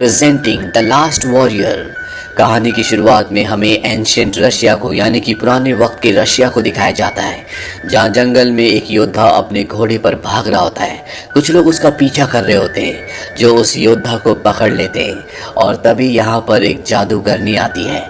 Presenting the last warrior. कहानी की शुरुआत में हमें एंशिएंट रशिया को यानी कि पुराने वक्त के रशिया को दिखाया जाता है, जहाँ जंगल में एक योद्धा अपने घोड़े पर भाग रहा होता है। कुछ लोग उसका पीछा कर रहे होते हैं जो उस योद्धा को पकड़ लेते हैं और तभी यहाँ पर एक जादूगरनी आती है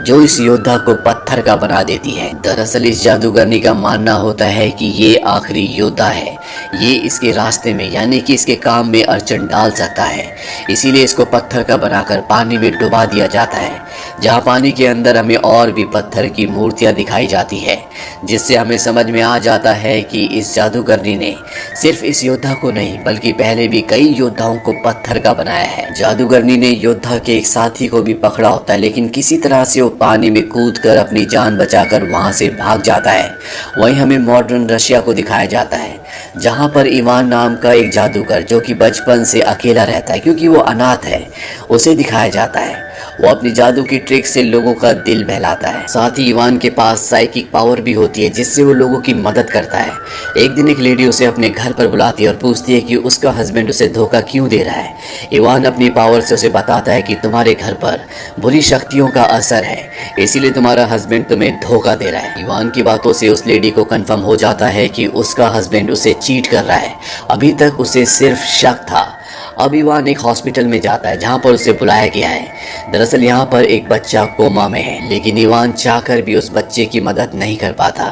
जो इस योद्धा को पत्थर का बना देती है। दरअसल इस जादूगरनी का मानना होता है कि ये आखिरी योद्धा है, ये इसके रास्ते में यानी कि इसके काम में अड़चन डाल सकता है, इसीलिए इसको पत्थर का बनाकर पानी में डुबा दिया जाता है, जहाँ पानी के अंदर हमें और भी पत्थर की मूर्तियाँ दिखाई जाती है, जिससे हमें समझ में आ जाता है कि इस जादूगरनी ने सिर्फ इस योद्धा को नहीं बल्कि पहले भी कई योद्धाओं को पत्थर का बनाया है। जादूगरनी ने योद्धा के एक साथी को भी पकड़ा होता है, लेकिन किसी तरह से वो पानी में कूदकर अपनी जान बचाकर वहां से भाग जाता है। वहीं हमें मॉडर्न रशिया को दिखाया जाता है, जहां पर इवान नाम का एक जादूगर जो कि बचपन से अकेला रहता है क्योंकि वो अनाथ है, उसे दिखाया जाता है। वो अपनी जादू की ट्रिक से लोगों का दिल बहलाता है। साथ ही इवान के पास साइकिक पावर भी होती है जिससे वो लोगों की मदद करता है। एक दिन एक लेडी उसे अपने घर पर बुलाती है और पूछती है कि उसका हस्बैंड उसे धोखा क्यों दे रहा है। इवान अपनी पावर से उसे बताता है कि तुम्हारे घर पर बुरी शक्तियों का असर है, इसीलिए तुम्हारा हस्बैंड तुम्हें धोखा दे रहा है। इवान की बातों से उस लेडी को कंफर्म हो जाता है कि उसका हस्बैंड उसे चीट कर रहा है। अभी तक उसे सिर्फ शक था। अब इवान एक हॉस्पिटल में जाता है जहां पर उसे बुलाया गया है। दरअसल यहां पर एक बच्चा कोमा में है, लेकिन इवान चाहकर भी उस बच्चे की मदद नहीं कर पाता।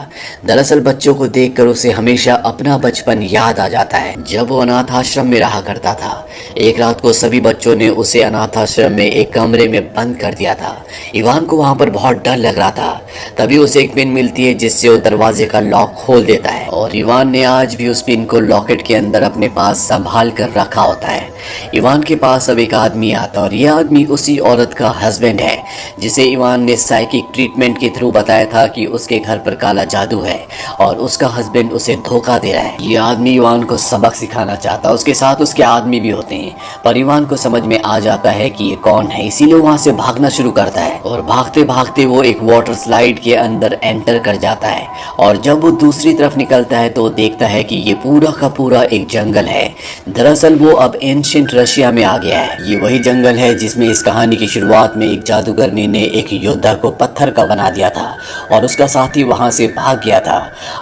दरअसल बच्चों को देखकर उसे हमेशा अपना बचपन याद आ जाता है, जब वो अनाथ आश्रम में रहा करता था। एक रात को सभी बच्चों ने उसे अनाथ आश्रम में एक कमरे में बंद कर दिया था। इवान को वहां पर बहुत डर लग रहा था। तभी उसे एक पिन मिलती है जिससे वो दरवाजे का लॉक खोल देता है और इवान ने आज भी उस पिन को लॉकेट के अंदर अपने पास संभाल कर रखा होता है। इवान के पास अब एक आदमी आता है और यह आदमी उसी औरत का हस्बैंड है जिसे इवान ने साइकिक ट्रीटमेंट के थ्रू बताया था कि उसके घर पर काला जादू है और उसका हस्बैंड उसे धोखा दे रहा है। यह आदमी इवान को सबक सिखाना चाहता है, उसके साथ उसके आदमी भी होते हैं, पर इवान को समझ में आ जाता है कि ये कौन है, इसीलिए वहां से भागना शुरू करता है और भागते भागते वो एक वाटर स्लाइड के अंदर एंटर कर जाता है। और जब वो दूसरी तरफ निकलता है तो वो देखता है कि ये पूरा का पूरा एक जंगल है। दरअसल वो अब एंशिएंट रशिया में आ गया है। ये वही जंगल है जिसमें इस कहानी की शुरुआत में एक जादूगरनी ने एक योद्धा को पत्थर का बना दिया था और उसका साथी वहां से भाग गया था।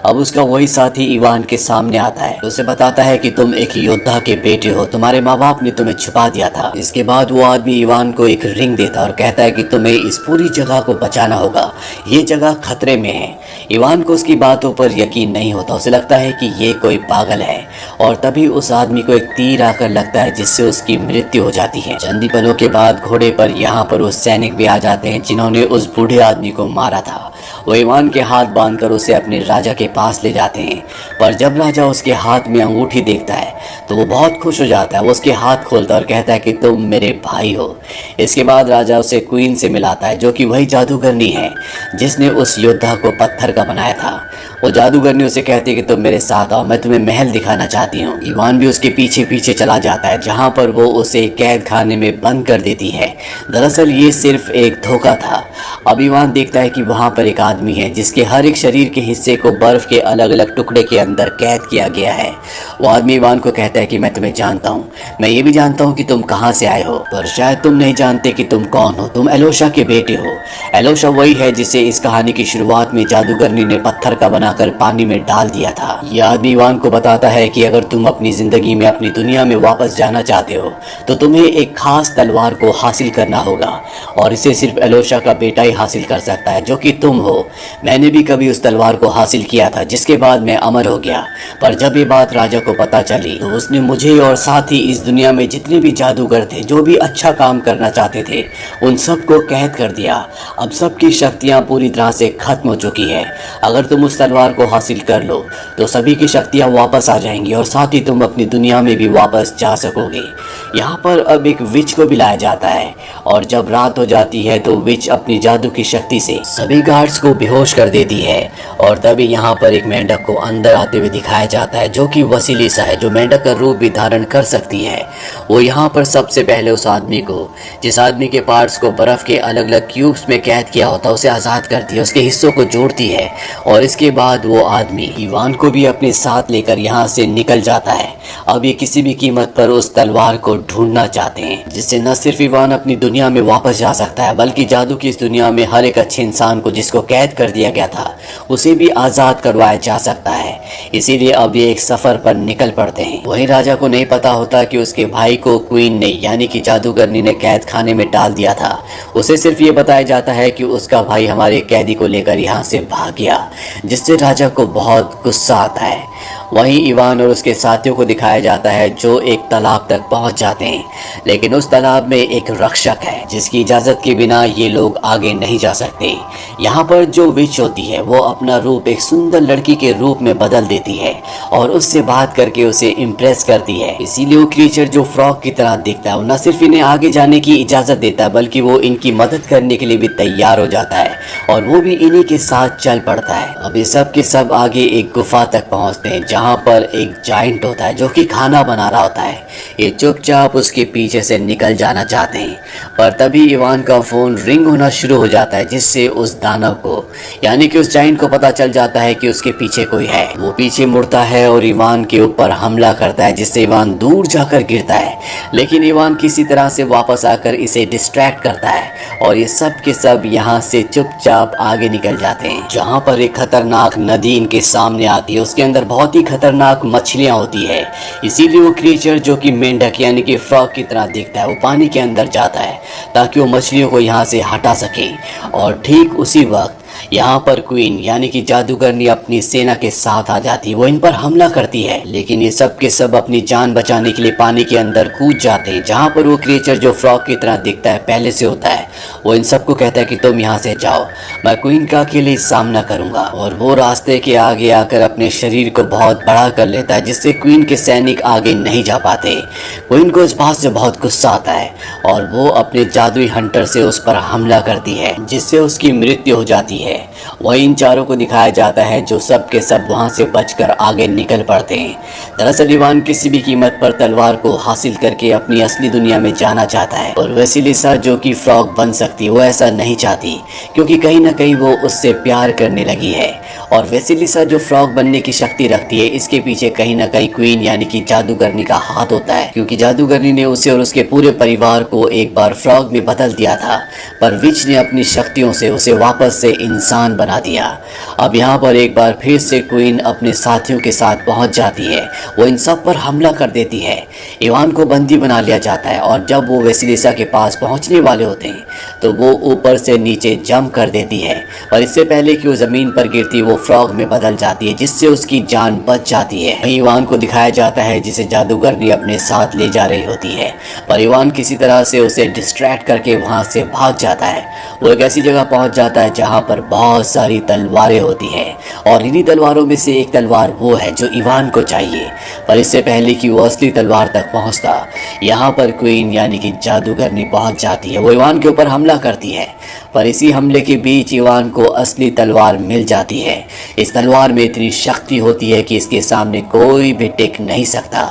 अब उसका वही साथी इवान के सामने आता है, उसे बताता है कि तुम एक योद्धा के बेटे हो, तुम्हारे माँ बाप ने तुम्हें छुपा दिया था। इसके बाद वो आदमी इवान को एक रिंग देता और कहता है कि तुम्हें इस पूरी जगह को बचाना होगा, ये जगह खतरे में है। इवान को उसकी बातों पर यकीन नहीं होता, उसे लगता है कि ये कोई पागल है और तभी उस आदमी को एक तीर आकर लगता है जिससे उसकी मृत्यु हो जाती है। चंद ही पलों के बाद घोड़े पर यहाँ पर वो सैनिक भी आ जाते हैं जिन्होंने उस बूढ़े आदमी को मारा था। वो इवान के हाथ बांधकर उसे अपने राजा के पास ले जाते हैं, पर जब राजा उसके हाथ में अंगूठी देखता है तो वो बहुत खुश हो जाता है। वो उसके हाथ खोलता है और कहता है कि तुम मेरे भाई हो। इसके बाद राजा उसे क्वीन से मिलाता है जो कि वही जादूगरनी है जिसने उस योद्धा को पत्थर का बनाया था। वो जादूगरनी उसे कहती है कि तुम मेरे साथ आओ, मैं तुम्हें महल दिखाना चाहती हूँ। इवान भी उसके पीछे पीछे चला जाता है जहाँ पर वो उसे कैद खाने में बंद कर देती है। दरअसल ये सिर्फ एक धोखा था। अब इवान देखता है कि वहाँ पर एक आदमी है जिसके हर एक शरीर के हिस्से को बर्फ के अलग अलग टुकड़े के अंदर कैद किया गया है। वो आदमी इवान को कहता है कि मैं तुम्हें जानता हूँ, मैं ये भी जानता हूँ कि तुम कहाँ से आए हो, पर शायद तुम नहीं जानते कि तुम कौन हो। तुम एलोशा के बेटे हो। एलोशा वही है जिसे इस कहानी की शुरुआत में जादूगरनी ने पत्थर का बनाकर पानी में डाल दिया था। यह आदमी इवान को बताता है कि अगर तुम अपनी जिंदगी में अपनी दुनिया में वापस जाना चाहते हो तो तुम्हें एक खास तलवार को हासिल करना होगा और इसे सिर्फ एलोशा का बेटा ही हासिल कर सकता है जो कि तुम हो। मैंने भी कभी उस तलवार को हासिल किया था जिसके बाद मैं अमर हो गया, पर जब ये बात राजा को पता चली तो उसने मुझे और साथ ही इस दुनिया में जितने भी जादूगर थे जो भी अच्छा काम करना चाहते थे उन सबको कैद कर दिया। अब सबकी शक्तियाँ पूरी तरह से खत्म हो चुकी है। अगर तुम उस तलवार को हासिल कर लो तो सभी की शक्तियाँ वापस आ जाएंगी और साथ ही तुम अपनी दुनिया में भी वापस जा सकोगे। यहाँ पर अब एक विच को भी लाया जाता है और जब रात हो जाती है तो विच अपनी जादू की शक्ति से सभी गार्ड्स को बेहोश कर देती है और तभी यहाँ पर एक मेंढक को अंदर आते हुए दिखाया जाता है जो कि वसीम वेसिलिसा है जो मेंढक का रूप भी धारण कर सकती है, वो यहाँ पर सबसे पहले उस आदमी को, जिस आदमी के पार्ट्स को बर्फ के अलग अलग क्यूब्स में कैद किया होता है, उसे आज़ाद करती है, उसके हिस्सों को जोड़ती है और इसके बाद वो आदमी इवान को भी अपने साथ लेकर यहाँ से निकल जाता है। अब ये किसी भी कीमत पर उस तलवार को ढूंढना चाहते हैं जिससे न सिर्फ इवान अपनी दुनिया में वापस जा सकता है बल्कि जादू की इस दुनिया में हर एक अच्छे इंसान को जिसको कैद कर दिया गया था उसे भी आज़ाद करवाया जा सकता है। इसीलिए अब ये एक सफ़र पर निकल पड़ते हैं। वहीं राजा को नहीं पता होता कि उसके भाई को क्वीन ने यानी कि जादूगरनी ने कैद खाने में डाल दिया था। उसे सिर्फ ये बताया जाता है कि उसका भाई हमारे कैदी को लेकर यहाँ से भाग गया, जिससे राजा को बहुत गुस्सा आता है। वहीं इवान और उसके साथियों को दिखाया जाता है जो एक तालाब तक पहुंच जाते हैं, लेकिन उस तालाब में एक रक्षक है जिसकी इजाज़त के बिना ये लोग आगे नहीं जा सकते। यहाँ पर जो विच होती है वो अपना रूप एक सुंदर लड़की के रूप में बदल देती है और उससे बात करके उसे इम्प्रेस करती है। इसीलिए वो क्रीचर जो फ्रॉग की तरह दिखता है वो न सिर्फ इन्हें आगे जाने की इजाज़त देता है बल्कि वो इनकी मदद करने के लिए भी तैयार हो जाता है और वो भी इन्हीं के साथ चल पड़ता है। अब ये सब के सब आगे एक गुफा तक पहुँचते हैं जहाँ पर एक जाइंट होता है जो कि खाना बना रहा होता है। ये चुपचाप उसके पीछे से निकल जाना चाहते हैं, पर तभी इवान का फोन रिंग होना शुरू हो जाता है जिससे उस दानव को यानी कि उस जाइंट को पता चल जाता है कि उसके पीछे कोई है। वो पीछे मुड़ता है और इवान के ऊपर हमला करता है जिससे इवान दूर जाकर गिरता है, लेकिन इवान किसी तरह से वापस आकर इसे डिस्ट्रैक्ट करता है और ये सब के सब यहाँ से चुपचाप आगे निकल जाते हैं। जहाँ पर एक खतरनाक नदी इनके सामने आती है, उसके अंदर बहुत ही खतरनाक मछलियाँ होती है। इसीलिए वो क्रीचर जो कि मेंढक यानी कि फ्रॉग की तरह दिखता है वो पानी के अंदर जाता है ताकि वो मछलियों को यहाँ से हटा सके। और ठीक उसी वक्त यहाँ पर क्वीन यानी कि जादूगरनी अपनी सेना के साथ आ जाती है। वो इन पर हमला करती है, लेकिन ये सब के सब अपनी जान बचाने के लिए पानी के अंदर कूद जाते हैं। जहाँ पर वो क्रिएचर जो फ्रॉग की तरह दिखता है पहले से होता है, वो इन सबको कहता है कि तुम यहाँ से जाओ, मैं क्वीन का अकेले सामना करूंगा। और वो रास्ते के आगे आकर अपने शरीर को बहुत बड़ा कर लेता है जिससे क्वीन के सैनिक आगे नहीं जा पाते। क्वीन को इस बात से बहुत गुस्सा आता है और वो अपने जादुई हंटर से उस पर हमला करती है जिससे उसकी मृत्यु हो जाती है। वही इन चारों को दिखाया जाता है जो सब के सब वहां से बचकर आगे निकल पड़ते हैं। दरअसल इवान किसी भी कीमत पर तलवार को हासिल करके अपनी असली दुनिया में जाना चाहता है और वेसिलिसा जो कि फ्रॉग बन सकती है वो ऐसा नहीं चाहती क्योंकि कहीं ना कहीं वो उससे प्यार करने लगी है। और वेसिलिसा जो फ्रॉग बनने की शक्ति रखती है इसके पीछे कहीं ना कहीं क्वीन यानी कि जादूगरनी का हाथ होता है, क्योंकि जादूगरनी ने उसे और उसके पूरे परिवार को एक बार फ्रॉग में बदल दिया था, पर विच ने अपनी शक्तियों से उसे वापस से इंसान बना दिया। अब यहाँ पर एक बार फिर से क्वीन अपने साथियों के साथ पहुंच जाती है। वो इन सब पर हमला कर देती है। इवान को बंदी बना लिया जाता है और जब वो वेसिलिसा के पास पहुंचने वाले होते हैं तो वो ऊपर से नीचे जंप कर देती है, पर इससे पहले कि वो जमीन पर गिरती वो फ्रॉग में बदल जाती है जिससे उसकी जान बच जाती है। वहीं इवान को दिखाया जाता है जिसे जादूगरनी अपने साथ ले जा रही होती है, पर इवान किसी तरह से उसे डिस्ट्रैक्ट करके वहां से भाग जाता है। वो एक ऐसी जगह पहुंच जाता है जहां पर बहुत सारी तलवारें होती हैं और इन्हीं तलवारों में से एक तलवार वो है जो इवान को चाहिए। पर इससे पहले कि वो असली तलवार तक पहुंचता यहाँ पर क्वीन यानी कि जादूगरनी पहुंच जाती है। वो इवान के ऊपर हमला करती है, पर इसी हमले के बीच इवान को असली तलवार मिल जाती है। इस तलवार में इतनी शक्ति होती है कि इसके सामने कोई भी टिक नहीं सकता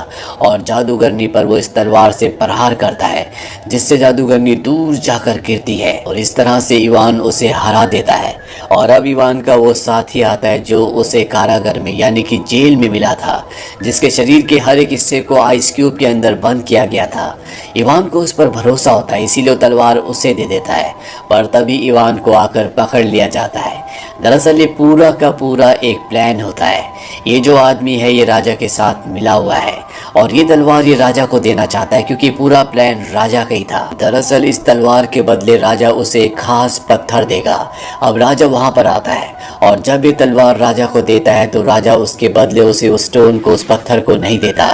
और जादूगरनी पर वो इस तलवार से प्रहार करता है जिससे जादूगरनी दूर जाकर गिरती है और इस तरह से इवान उसे हरा देता है। और अब इवान का वो साथी आता है जो उसे कारागार में यानी कि जेल में मिला था, जिसके शरीर के हर एक हिस्से को आइस क्यूब के अंदर बंद किया गया था। इवान को उस पर भरोसा होता है इसीलिए तलवार उसे दे देता है, पर तभी इवान को आकर पकड़ लिया जाता है। दरअसल ये पूरा का पूरा एक प्लान होता है। ये जो आदमी है ये राजा के साथ मिला हुआ है और ये तलवार ये राजा को देना चाहता है क्योंकि पूरा प्लान राजा का ही था। दरअसल इस तलवार के बदले राजा उसे एक खास पत्थर देगा। अब राजा वहां पर आता है और जब ये तलवार राजा को देता है तो राजा उसके बदले उसे उस स्टोन को उस पत्थर को नहीं देता।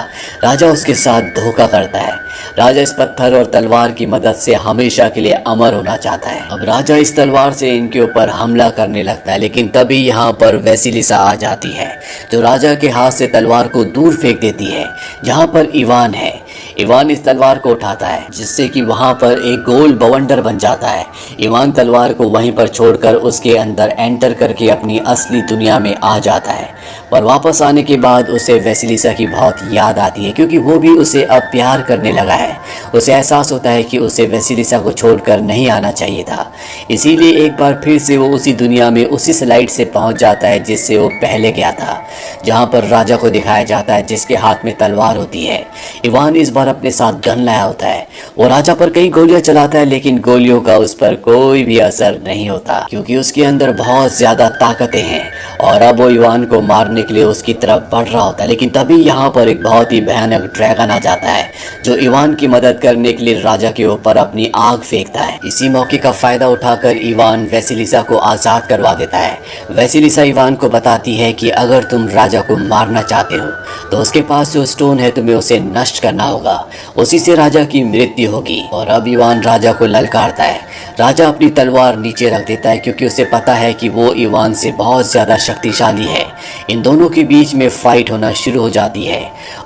राजा उसके साथ धोखा करता है। राजा इस पत्थर और तलवार की मदद से हमेशा के लिए अमर होना चाहता है। अब राजा इस तलवार से इनके ऊपर हमला करने लगता है, लेकिन तभी यहाँ पर वेसिलिसा आ जाती है जो राजा के हाथ से तलवार को दूर फेंक देती है जहाँ पर इवान है। इवान इस तलवार को उठाता है जिससे कि वहां पर एक गोल बवंडर बन जाता है। इवान तलवार को वहीं पर छोड़कर उसके अंदर एंटर करके अपनी असली दुनिया में आ जाता है। पर वापस आने के बाद उसे वेसिलिसा की बहुत याद आती है क्योंकि वो भी उसे अब प्यार करने लगा है। उसे एहसास होता है कि उसे वेसिलिसा को छोड़कर नहीं आना चाहिए था। इसीलिए एक बार फिर से वो उसी दुनिया में उसी स्लाइड से पहुंच जाता है जिससे वो पहले गया था, जहां पर राजा को दिखाया जाता है जिसके हाथ में तलवार होती है। इवान इस बार अपने साथ गन लाया होता है। वो राजा पर कई गोलियां चलाता है लेकिन गोलियों का उस पर कोई भी असर नहीं होता क्योंकि उसके अंदर बहुत ज्यादा ताकतें हैं और अब वो इवान को मारने के लिए उसकी तरफ बढ़ रहा होता है। लेकिन तभी यहाँ पर एक बहुत ही भयानक ड्रैगन आ जाता है जो इवान की मदद करने के लिए राजा के ऊपर अपनी आग फेंकता है। इसी मौके का फायदा उठाकर इवान वेसिलिसा को आजाद करवा देता है। वेसिलिसा इवान को बताती है कि अगर तुम राजा को मारना चाहते हो तो उसके पास जो स्टोन है तुम्हें उसे नष्ट करना होगा, उसी से राजा की मृत्यु होगी। और अब इवान राजा को ललकारता है। राजा अपनी तलवार नीचे रख देता है क्योंकि उसे पता है कि वो इवान से बहुत ज्यादा शक्तिशाली है। इन दोनों के बीच में फाइट होना शुरू हो जाती है।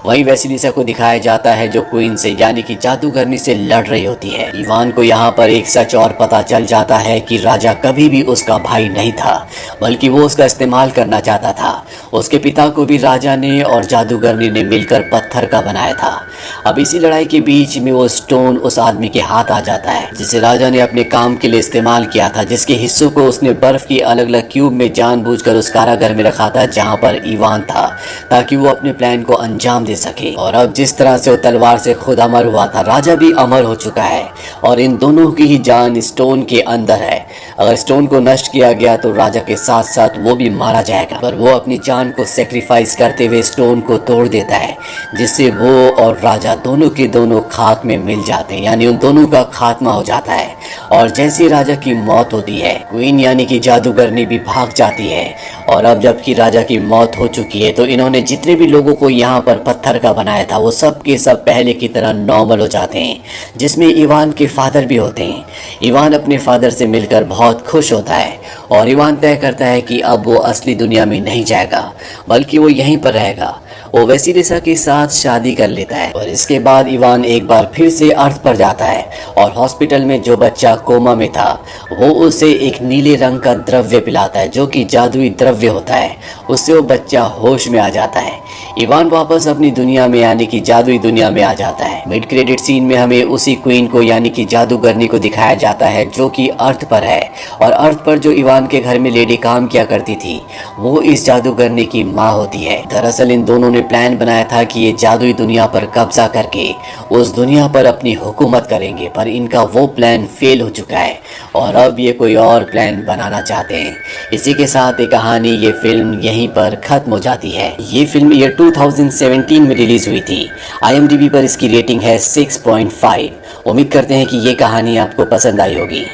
वहीं वेसिलिसा को दिखाया जाता है जो क्वीन से यानी कि जादूगरनी से लड़ रही होती है। इवान को यहाँ पर एक सच और पता चल जाता है कि राजा कभी भी उसका भाई नहीं था बल्कि वो उसका इस्तेमाल करना चाहता था। उसके पिता को भी राजा ने और जादूगरनी ने मिलकर पत्थर का बनाया था। अब इसी लड़ाई के बीच में वो स्टोन उस आदमी के हाथ आ जाता है जिसे राजा ने अपने काम के लिए इस्तेमाल किया था, जिसके हिस्सों को उसने बर्फ की अलग अलग क्यूब में जानबूझकर उस कारागार में रखा था जहां पर इवान था, ताकि वो अपने प्लान को अंजाम दे सके। और अब जिस तरह से वो तलवार से खुद अमर हुआ था, राजा भी अमर हो चुका है और इन दोनों की ही जान स्टोन के अंदर है। अगर स्टोन को नष्ट किया गया तो राजा के साथ साथ वो भी मारा जाएगा, पर वो अपनी जान को सेक्रीफाइस करते हुए स्टोन को तोड़ देता है जिससे वो और राजा दोनों के दोनों खाक में मिल जाते हैं, यानी उन दोनों का खात्मा हो जाता है। और जैसे राजा की मौत होती है, क्वीन यानी कि जादूगरनी भी भाग जाती है। और अब जबकि राजा की मौत हो चुकी है तो इन्होंने जितने भी लोगों को यहाँ पर पत्थर का बनाया था वो सब के सब पहले की तरह नॉर्मल हो जाते हैं, जिसमें इवान के फादर भी होते हैं। इवान अपने फादर से मिलकर बहुत खुश होता है और इवान तय करता है कि अब वो असली दुनिया में नहीं जाएगा बल्कि वो यहीं पर रहेगा। वो वेसिलिसा के साथ शादी कर लेता है और इसके बाद इवान एक बार फिर से अर्थ पर जाता है और हॉस्पिटल में जो बच्चा कोमा में था वो उसे एक नीले रंग का द्रव्य पिलाता है जो कि जादुई द्रव्य होता है। उससे वो बच्चा होश में आ जाता है। इवान वापस अपनी दुनिया में यानी कि जादुई दुनिया में आ जाता है। मिड क्रेडिट सीन में हमें उसी क्वीन को यानी कि जादूगरनी को दिखाया जाता है जो कि अर्थ पर है और अर्थ पर जो इवान के घर में लेडी काम किया करती थी वो इस जादूगरनी की माँ होती है। दरअसल इन दोनों ने प्लान बनाया था कि ये जादुई दुनिया पर कब्जा करके उस दुनिया पर अपनी हुकूमत करेंगे, पर इनका वो प्लान फेल हो चुका है और अब ये कोई और प्लान बनाना चाहते हैं। इसी के साथ ये कहानी, ये फिल्म यहीं पर खत्म हो जाती है। ये फिल्म ईयर 2017 में रिलीज हुई थी। IMDb पर इसकी रेटिंग है 6.5। उम्मीद करते हैं कि ये कहानी आपको पसंद आई होगी।